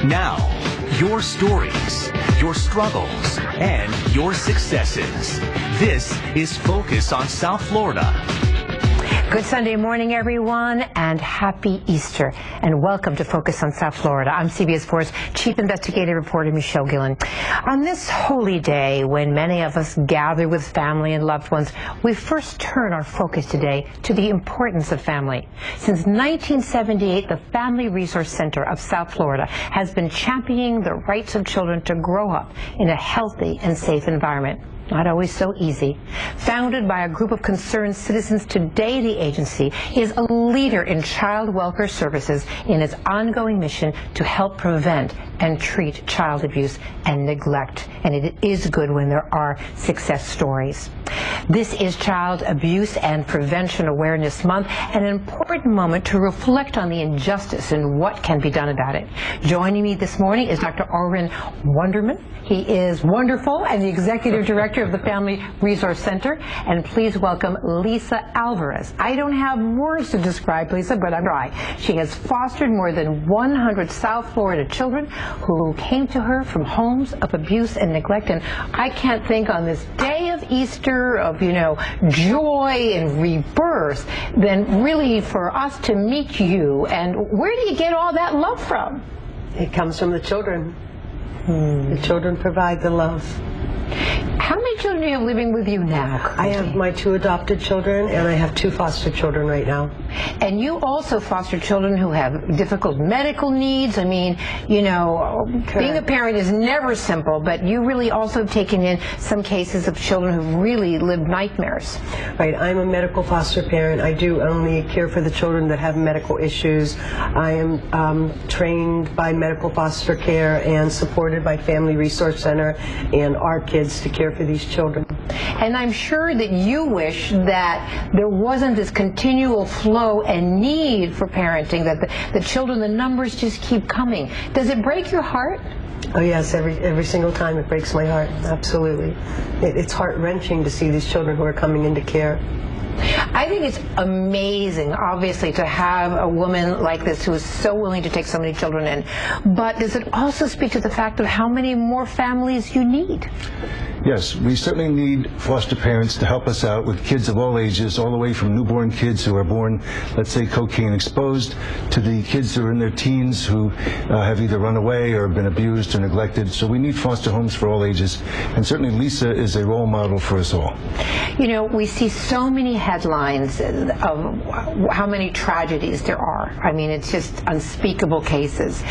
Now, your stories, your struggles, and your successes. This is Focus on South Florida. Good Sunday morning, everyone, and happy Easter. And welcome to Focus on South Florida. I'm CBS 4's Chief Investigative Reporter Michelle Gillen. On this holy day, when many of us gather with family and loved ones, we first turn our focus today to the importance of family. Since 1978, the Family Resource Center of South Florida has been championing the rights of children to grow up in a healthy and safe environment. Not always so easy. Founded by a group of concerned citizens, today the agency is a leader in child welfare services in its ongoing mission to help prevent and treat child abuse and neglect. And it is good when there are success stories. This is Child Abuse and Prevention Awareness Month, an important moment to reflect on the injustice and what can be done about it. Joining me this morning is Dr. Oren Wunderman. He is wonderful and the Executive Director of the Family Resource Center. And please welcome Lisa Alvarez. I don't have words to describe Lisa, but I'm right. She has fostered more than 100 South Florida children who came to her from homes of abuse and neglect. And I can't think on this day of Easter of, joy and rebirth than really for us to meet you. And where do you get all that love from? It comes from the children. The children provide the love. How many children do you have living with you now? I have my 2 adopted children, and I have 2 foster children right now. And you also foster children who have difficult medical needs. I mean, being a parent is never simple, but you really also have taken in some cases of children who've really lived nightmares. Right. I'm a medical foster parent. I do only care for the children that have medical issues. I am trained by medical foster care and supported by Family Resource Center and our kids to care for these children. And I'm sure that you wish that there wasn't this continual flow and need for parenting, that the children, the numbers just keep coming. Does it break your heart? Oh yes, every single time it breaks my heart, absolutely. It's heart-wrenching to see these children who are coming into care. I think it's amazing, obviously, to have a woman like this who is so willing to take so many children in. But does it also speak to the fact of how many more families you need? Yes, we certainly need foster parents to help us out with kids of all ages, all the way from newborn kids who are born, let's say, cocaine exposed, to the kids who are in their teens who have either run away or been abused or neglected. So we need foster homes for all ages. And certainly Lisa is a role model for us all. We see so many headlines of how many tragedies there are. I mean, it's just unspeakable cases.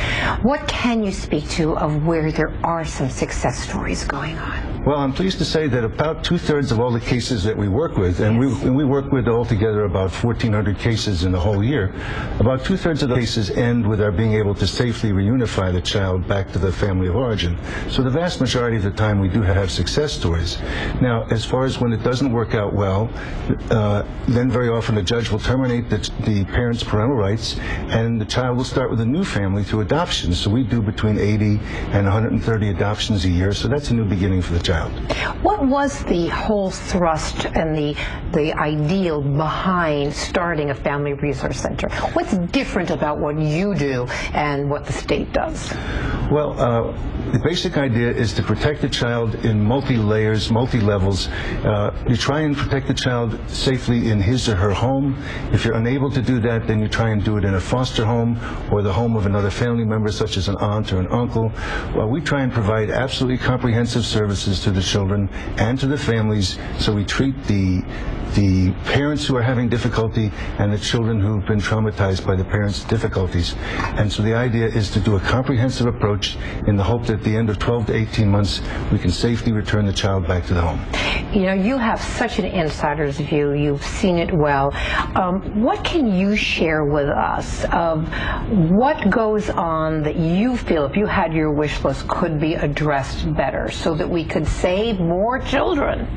What can you speak to of where there are some success stories going on? Well, I'm pleased to say that about 2/3 of all the cases that we work with, and we work with altogether about 1,400 cases in the whole year, about 2/3 of the cases end with our being able to safely reunify the child back to the family of origin. So the vast majority of the time we do have success stories. Now, as far as when it doesn't work out well, then very often the judge will terminate the parent's parental rights, and the child will start with a new family through adoption. So we do between 80 and 130 adoptions a year, so that's a new beginning for the child. What was the whole thrust and the ideal behind starting a Family Resource Center? What's different about what you do and what the state does? Well, the basic idea is to protect the child in multi-layers, multi-levels. You try and protect the child safely in his or her home. If you're unable to do that, then you try and do it in a foster home or the home of another family member, such as an aunt or an uncle. Well, we try and provide absolutely comprehensive services to the children and to the families, so we treat the parents who are having difficulty and the children who've been traumatized by the parents' difficulties. And so the idea is to do a comprehensive approach in the hope that at the end of 12 to 18 months we can safely return the child back to the home. You have such an insider's view. You've seen it well. What can you share with us of what goes on that you feel, if you had your wish list, could be addressed better so that we could save more children?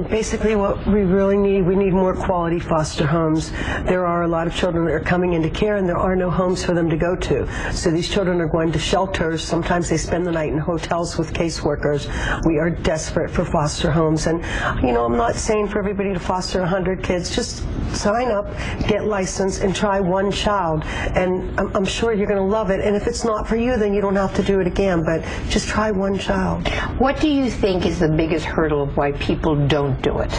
Basically, what we really need, we need more quality foster homes. There are a lot of children that are coming into care, and there are no homes for them to go to. So these children are going to shelters. Sometimes they spend the night in hotels with caseworkers. We are desperate for foster homes. And, you know, I'm not saying for everybody to foster 100 kids. Just sign up, get licensed, and try one child. And I'm sure you're going to love it. And if it's not for you, then you don't have to do it again. But just try one child. What do you think is the biggest hurdle of why people don't do it?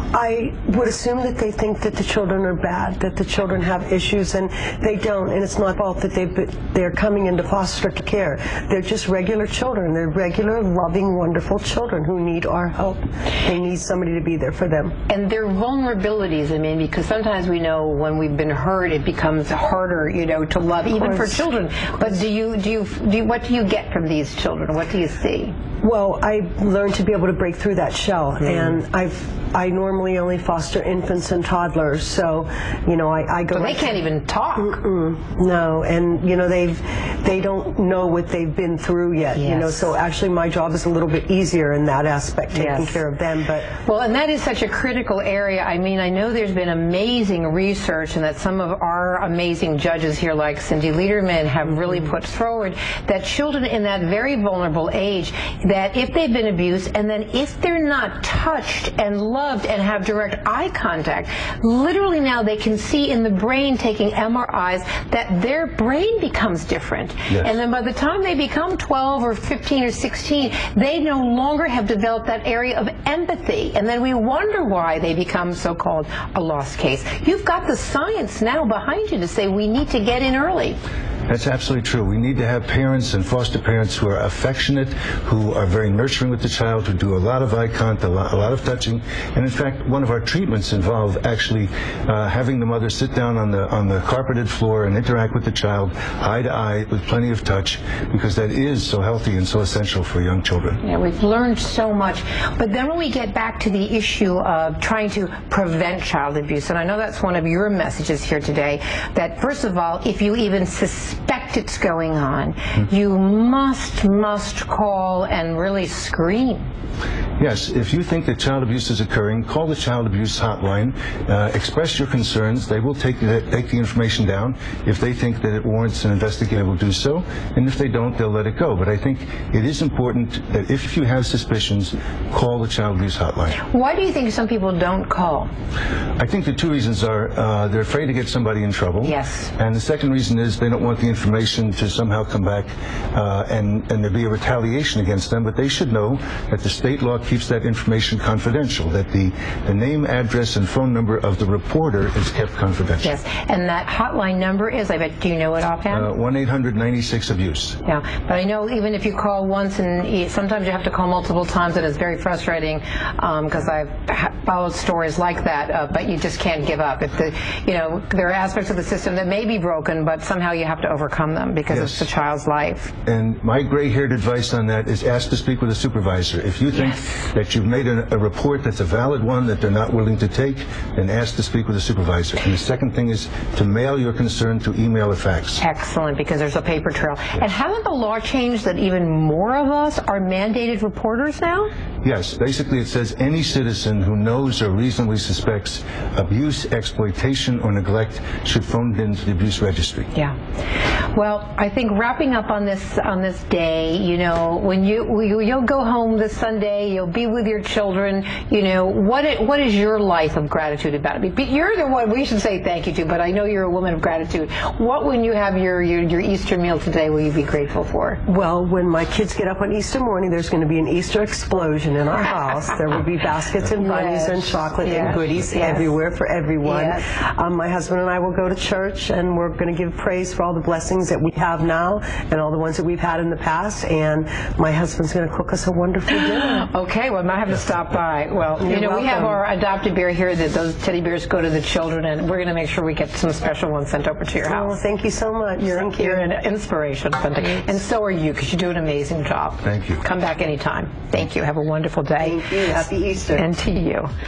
I would assume that they think that the children are bad, that the children have issues, and they don't. And it's not fault that they're coming into foster care. They're just regular children. They're regular, loving, wonderful children who need our help. They need somebody to be there for them. And their vulnerabilities, I mean, because sometimes we know when we've been hurt, it becomes harder, you know, to love, even for children. But what do you get from these children? What do you see? Well, I learned to be able to break through that shell, and I normally only foster infants and toddlers, so, you know, I go. So they can't even talk. No, and you know they don't know what they've been through yet. Yes. You know, so actually my job is a little bit easier in that aspect, taking care of them. But well, and that is such a critical area. I mean, I know there's been amazing research, and that some of our amazing judges here, like Cindy Lederman, have really put forward that children in that very vulnerable age, that if they've been abused, and then if they're not touched and loved and have direct eye contact, literally now they can see in the brain, taking MRIs, that their brain becomes different. Yes. And then by the time they become 12 or 15 or 16, they no longer have developed that area of empathy. And then we wonder why they become so-called a lost case. You've got the science now behind you to say we need to get in early. That's absolutely true. We need to have parents and foster parents who are affectionate, who are very nurturing with the child, who do a lot of eye contact, a lot of touching. And in fact, one of our treatments involve actually having the mother sit down on the carpeted floor and interact with the child eye to eye with plenty of touch, because that is so healthy and so essential for young children. Yeah, we've learned so much. But then when we get back to the issue of trying to prevent child abuse, and I know that's one of your messages here today, that first of all, if you even suspect it's going on, you must call and really scream. Yes, if you think that child abuse is occurring, call the child abuse hotline, express your concerns. They will take the information down. If they think that it warrants an investigation, they will do so, and if they don't, they'll let it go. But I think it is important that if you have suspicions, call the child abuse hotline. Why do you think some people don't call? I think the two reasons are they're afraid to get somebody in trouble. Yes. And the second reason is they don't want the information to somehow come back and there be a retaliation against them. But they should know that the state law keeps that information confidential, that the name, address, and phone number of the reporter is kept confidential. Yes, and that hotline number is, I bet, do you know it offhand? 1-800-96-ABUSE. Yeah, but I know even if you call once, and sometimes you have to call multiple times, and it's very frustrating because I've followed stories like that, but you just can't give up. If there are aspects of the system that may be broken, but somehow you have to overcome them because it's the child's life. And my gray-haired advice on that is ask to speak with a supervisor. If you think that you've made a report that's a valid one that they're not willing to take, then ask to speak with a supervisor. And the second thing is to mail your concern to email or fax. Excellent, because there's a paper trail. Yes. And hasn't the law changed that even more of us are mandated reporters now? Yes, basically it says any citizen who knows or reasonably suspects abuse, exploitation, or neglect should phone in to the abuse registry. Yeah. Well, I think wrapping up on this day, you know, when you'll go home this Sunday, you'll be with your children, you know, what is your life of gratitude about it? You're the one we should say thank you to, but I know you're a woman of gratitude. What, when you have your Easter meal today, will you be grateful for? Well, when my kids get up on Easter morning, there's going to be an Easter explosion in our house. There will be baskets and bunnies and chocolate and goodies everywhere for everyone. Yes. My husband and I will go to church, and we're going to give praise for all the blessings that we have now and all the ones that we've had in the past. And my husband's going to cook us a wonderful dinner. Okay, well, I might have to stop by. Well, you know, we have our adopted bear here that those teddy bears go to the children, and we're going to make sure we get some special ones sent over to your house. Oh, thank you so much. You're an inspiration. And so are you, because you do an amazing job. Thank you. Come back anytime. Thank you. Have a wonderful day. Thank you. Happy Easter. And to you.